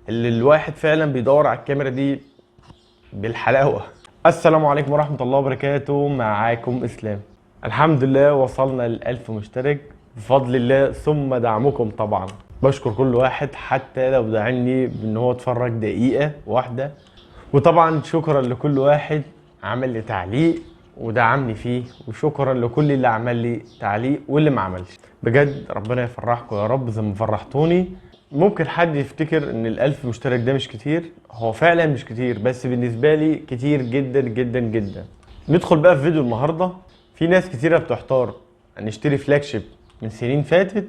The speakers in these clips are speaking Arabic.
اللي الواحد فعلا بيدور على الكاميرا دي بالحلاوه. السلام عليكم ورحمه الله وبركاته، معاكم اسلام. الحمد لله وصلنا ل1000 مشترك بفضل الله ثم دعمكم. طبعا بشكر كل واحد حتى لو دعمني بان هو اتفرج دقيقه واحده، وطبعا شكرا لكل واحد عمل لي تعليق ودعمني فيه، وشكرا لكل اللي عمل لي تعليق واللي ما عملش. بجد ربنا يفرحكم يا رب زي ما فرحتوني. ممكن حد يفتكر ان ال1000 مشترك ده مش كتير، هو فعلا مش كتير، بس بالنسبه لي كتير جدا جدا جدا. ندخل بقى في فيديو النهارده. في ناس كتيره بتحتار نشتري فلاج شيب من سنين فاتت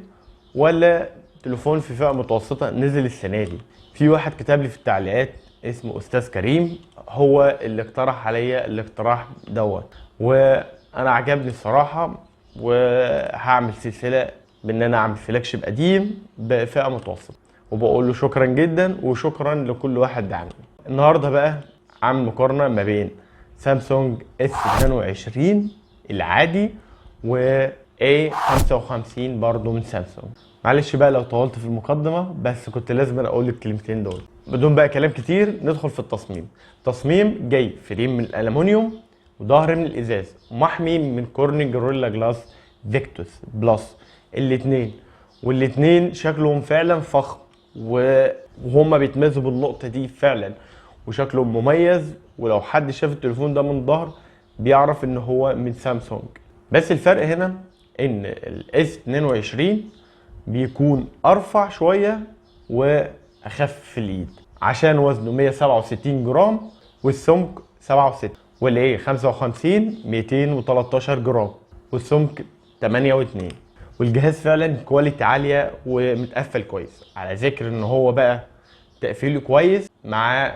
ولا تليفون في فئه متوسطه نزل السنه دي. في واحد كتب لي في التعليقات اسمه استاذ كريم، هو اللي اقترح عليا الاقتراح دوت، وانا عجبني الصراحه، وهعمل سلسله بان انا اعمل فلاج شيب قديم بفئه متوسطه، وبقول له شكرا جدا وشكرا لكل واحد دعمني. النهارده بقى عامل مقارنه ما بين سامسونج S22 العادي و A55 برضو من سامسونج. معلش بقى لو طولت في المقدمه، بس كنت لازم اقول الكلمتين دول. بدون بقى كلام كتير ندخل في التصميم. تصميم جاي فريم من الالومنيوم وظهر من الازاز ومحمي من كورنينج جوريلا جلاس فيكتوس بلس الاتنين، والاتنين شكلهم فعلا فخم وهما بيتميزوا بالنقطة دي فعلا، وشكلهم مميز. ولو حد شاف التليفون ده من ظهر بيعرف ان هو من سامسونج. بس الفرق هنا ان الاس 22 بيكون ارفع شوية واخف في الايد عشان وزنه 167 جرام والسمك 67، والايه 55 213 جرام والسمك 8 و2. والجهاز فعلا كواليتي عاليه ومتقفل كويس، على ذكر ان هو بقى تقفيله كويس مع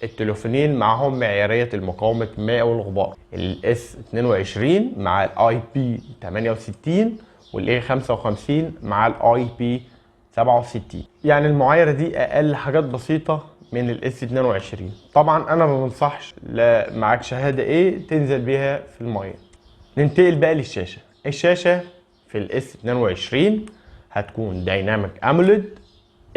التليفونين معهم معياريه المقاومه الماء والغبار، الاس 22 مع الاي بي 68 والاي 55 مع الاي بي 67. يعني المعايره دي اقل حاجات بسيطه من الاس 22. طبعا انا ما بنصحش لا معاك شهاده ايه تنزل بيها في الميه. ننتقل بقى للشاشه. الشاشه في الاس 22 هتكون دايناميك اموليد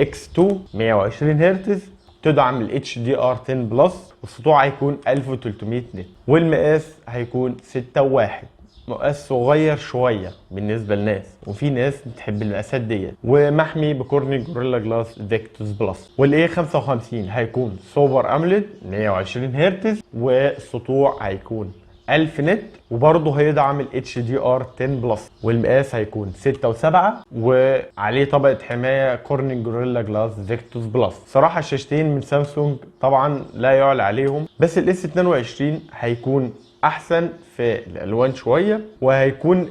اكس 2 120 هرتز، تدعم ال HDR 10 بلس، والسطوع هيكون 1300 نت، والمقاس هيكون 6.1. مقاس صغير شويه بالنسبه للناس، وفي ناس بتحب المقاسات ديت، ومحمي بكورنينج جوريلا جلاس فيكتوس بلس. والاي 55 هيكون سوبر اموليد 120 هرتز، والسطوع هيكون 1000 نت، وبرضه هيدعم ال HDR 10 بلس، والمقاس هيكون 6.7، وعليه طبقة حماية كورنينج جوريلا جلاس فيكتوس بلس. صراحة الشاشتين من سامسونج طبعا لا يعلى عليهم، بس ال S22 هيكون احسن في الالوان شويه، وهيكون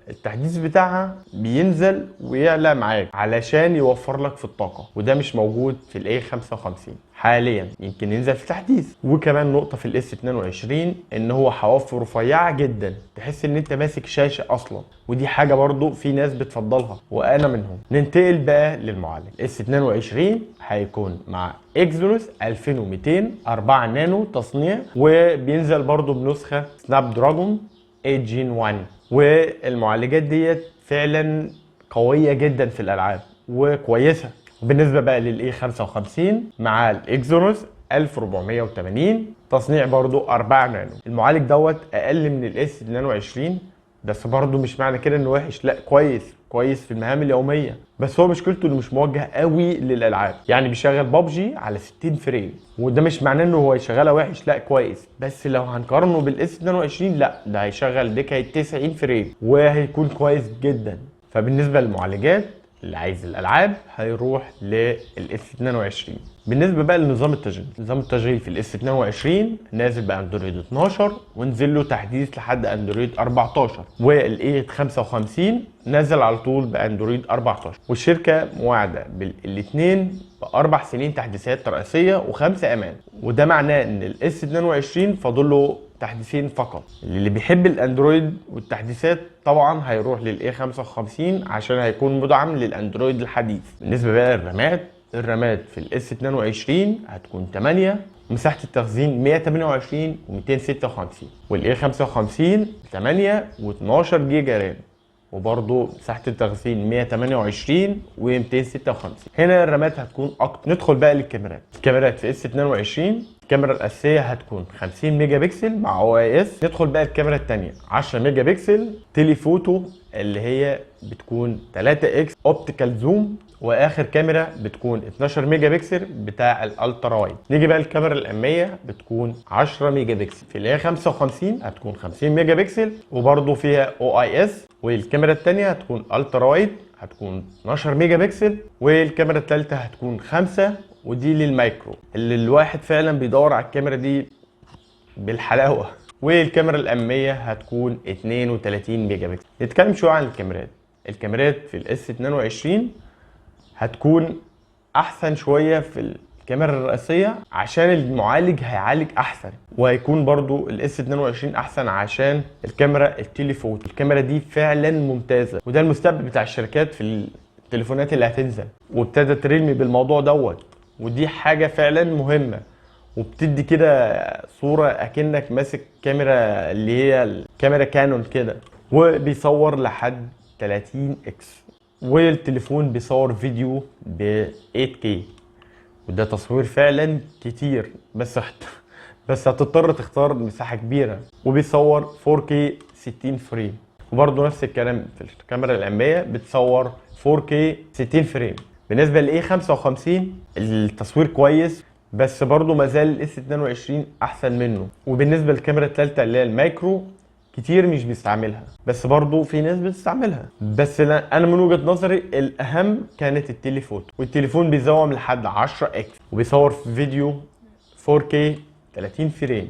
التحديث بتاعها بينزل ويعلى معاك علشان يوفر لك في الطاقه، وده مش موجود في الاي 55 حاليا، يمكن ينزل في تحديث. وكمان نقطه في الاس 22 ان هو حوافه رفيعه جدا، تحس ان انت ماسك شاشه اصلا، ودي حاجه برضو في ناس بتفضلها وانا منهم. ننتقل بقى للمعالج. الاس 22 هيكون مع اكزينوس 2200 4 نانو تصنيع، وبينزل برضو بنسخه سناب دراجون 8 جين 1. والمعالجات ديت فعلا قويه جدا في الالعاب وكويسه. بالنسبه بقى للاي 55 مع الاكزينوس 1480 تصنيع برضو 4 نانو. المعالج دوت اقل من الاس 22، بس برضو مش معنى كده انه وحش، لا كويس في المهام اليوميه، بس هو مشكلته انه مش موجه قوي للالعاب. يعني بيشغل بابجي على 60 فريم، وده مش معناه انه هو يشغلها وحش، لا كويس. بس لو هنقارنه بالاس 22 لا، ده هيشغل دكه 90 فريم وهيكون كويس جدا. فبالنسبه للمعالجات اللي عايز الالعاب هيروح للاس 22. بالنسبه بقى لنظام التشغيل، نظام التشغيل في الاس 22 نازل باندرويد 12 ونزل له تحديث لحد اندرويد 14، والاي 55 نازل على طول باندرويد 14. والشركه موعده بالاثنين ب4 سنين تحديثات رئيسيه و5 امان، وده معناه ان الاس 22 فاضل له تحديثين فقط. اللي بيحب الاندرويد والتحديثات طبعا هيروح للاي 55 عشان هيكون مدعم للاندرويد الحديث. بالنسبه بقى الرامات في الاس 22 هتكون 8، مساحه التخزين 128 و256، والاي 55 8 و12 جيجا رام وبرضو مساحة التخزين 128 و256. هنا الرامات هتكون اكتر. ندخل بقى للكاميرات. الكاميرات في اس 22 الكاميرا الاساسيه هتكون 50 ميجا بكسل مع او اي اس. ندخل بقى الكاميرا الثانيه 10 ميجا بكسل تيليفوتو اللي هي بتكون 3 اكس اوبتيكال زوم، واخر كاميرا بتكون 12 ميجا بكسل بتاع الالترا وايد. نيجي بقى الكاميرا الاماميه بتكون 10 ميجا بكسل. في الاي 55 هتكون 50 ميجا بكسل وبرده فيها او اي اس، والكاميرا الثانيه هتكون الترا وايد هتكون 12 ميجا بكسل، والكاميرا الثالثه هتكون 5 ودي للمايكرو اللي الواحد فعلا بيدور على الكاميرا دي بالحلاوه. والكاميرا الاماميه هتكون 32 ميجا بكسل. نتكلم شويه عن الكاميرات. الكاميرات في الاس 22 هتكون احسن شويه في الكاميرا الرئيسيه عشان المعالج هيعالج احسن، وهيكون برضو الاس 22 احسن عشان الكاميرا التليفوت. الكاميرا دي فعلا ممتازه، وده المستقبل بتاع الشركات في التليفونات اللي هتنزل، وابتدى ترمي بالموضوع دوت، ودي حاجه فعلا مهمه، وبتدي كده صوره اكنك ماسك كاميرا اللي هي الكاميرا كانون كده، وبيصور لحد 30 اكس، والتليفون بيصور فيديو ب 8K، وده تصوير فعلا كتير، بس هتضطر تختار مساحه كبيره، وبيصور 4K 60 فريم. وبرضه نفس الكلام في الكاميرا الاماميه بتصور 4K 60 فريم. بالنسبه لاي 55 التصوير كويس، بس برضه ما زال الاس 22 احسن منه. وبالنسبه للكاميرا الثالثه اللي هي المايكرو كتير مش بيستعملها، بس برضه في ناس بتستعملها، بس انا من وجهه نظري الاهم كانت التليفوتو، والتليفون بيزوم لحد 10 اكس وبيصور في فيديو 4K 30 فريم،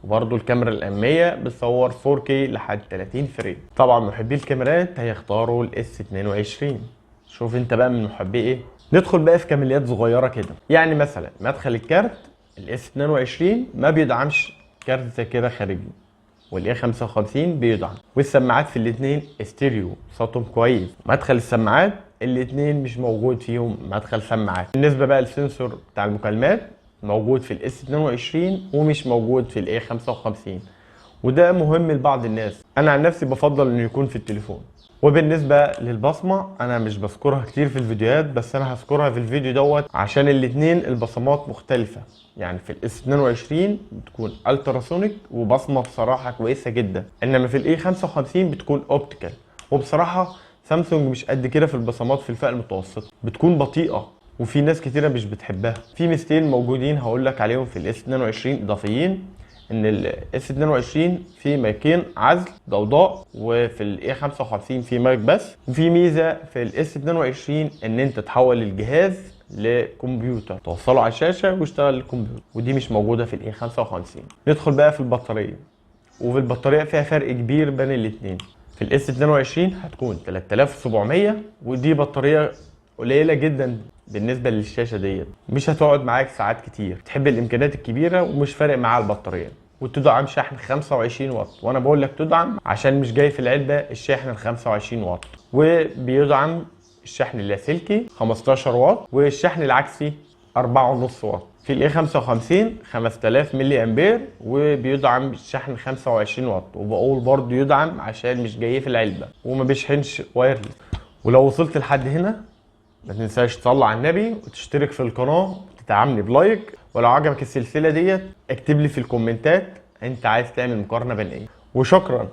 وبرضه الكاميرا الاماميه بتصور 4K لحد 30 فريم. طبعا محبي الكاميرات هيختاروا الاس 22. شوف انت بقى من محبي ايه. ندخل بقى في كماليات صغيره كده، يعني مثلا مدخل الكارت الاس 22 ما بيدعمش كارت زي كده خارجي، والاي 55 بيدعم، والسماعات في الاثنين استيريو صوتهم كويس. مدخل السماعات الاثنين مش موجود فيهم مدخل سماعات. بالنسبه بقى للسنسور بتاع المكالمات موجود في الاس 22 ومش موجود في الاي 55، وده مهم لبعض الناس. انا عن نفسي بفضل انه يكون في التليفون. وبالنسبه للبصمه انا مش بذكرها كتير في الفيديوهات، بس انا هذكرها في الفيديو دوت عشان الاثنين البصمات مختلفه. يعني في الاس 22 بتكون التراسونيك وبصمه بصراحه كويسه جدا، انما في الاي 55 بتكون اوبتيكال، وبصراحه سامسونج مش قد كده في البصمات في الفئه المتوسطه، بتكون بطيئه وفي ناس كتيره مش بتحبها. في ميزتين موجودين هقول لك عليهم في الاس 22 اضافيين، ان الاس 22 في مايكين عزل ضوضاء، وفي الاي 55 في مايك بس. وفي ميزه في الاس 22 ان انت تحول الجهاز لكمبيوتر، توصله على الشاشه ويشتغل الكمبيوتر، ودي مش موجوده في الاي 55. ندخل بقى في البطاريه، وفي البطاريه فيها فرق كبير بين الاثنين. في الاس 22 هتكون 3700، ودي بطاريه قليله جدا بالنسبه للشاشه ديت، مش هتقعد معاك ساعات كتير. تحب الامكانيات الكبيره ومش فارق معاها البطاريه، وتدعم شحن 25 واط، وانا بقول لك تدعم عشان مش جاي في العلبه الشاحن ال 25 واط، وبيدعم الشحن اللاسلكي 15 واط، والشحن العكسي 4.5 واط. في الاي 55 5000 ملي امبير وبيدعم الشحن 25 واط، وبقول برضه يدعم عشان مش جاي في العلبه وما بيشحنش وايرلس. ولو وصلت لحد هنا ما تنساش تصلي على النبي وتشترك في القناه وتدعمني بلايك، ولو عجبك السلسله ديت اكتب لي في الكومنتات انت عايز تعمل مقارنه بين ايه. وشكرا.